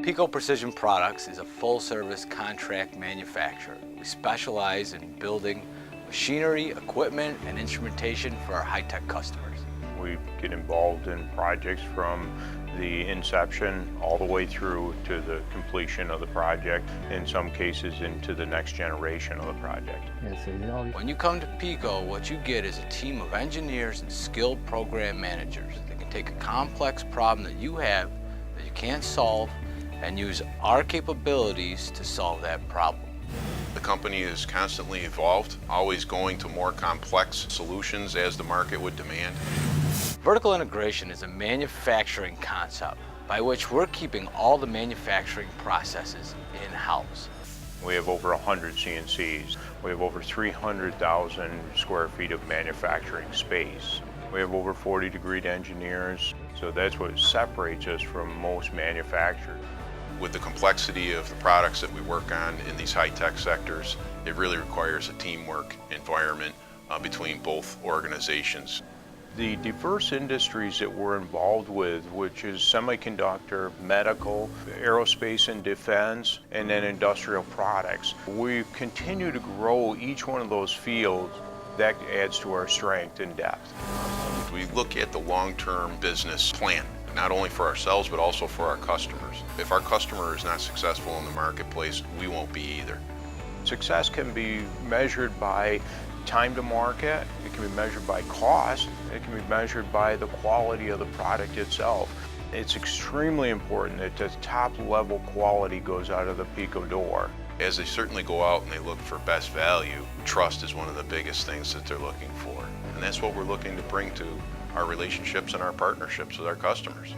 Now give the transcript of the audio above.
PEKO Precision Products is a full-service contract manufacturer. We specialize in building machinery, equipment, and instrumentation for our high-tech customers. We get involved in projects from the inception all the way through to the completion of the project, in some cases into the next generation of the project. When you come to PEKO, what you get is a team of engineers and skilled program managers that can take a complex problem that you have that you can't solve and use our capabilities to solve that problem. The company is constantly evolved, always going to more complex solutions as the market would demand. Vertical integration is a manufacturing concept by which we're keeping all the manufacturing processes in-house. We have over 100 CNCs. We have over 300,000 square feet of manufacturing space. We have over 40 degreed engineers, so that's what separates us from most manufacturers. With the complexity of the products that we work on in these high-tech sectors, it really requires a teamwork environment between both organizations. The diverse industries that we're involved with, which is semiconductor, medical, aerospace and defense, and then industrial products. We continue to grow each one of those fields. That adds to our strength and depth. We look at the long-term business plan, not only for ourselves, but also for our customers. If our customer is not successful in the marketplace, we won't be either. Success can be measured by time to market, it can be measured by cost, it can be measured by the quality of the product itself. It's extremely important that the top level quality goes out of the PEKO door. As they certainly go out and they look for best value, trust is one of the biggest things that they're looking for. And that's what we're looking to bring to our relationships and our partnerships with our customers.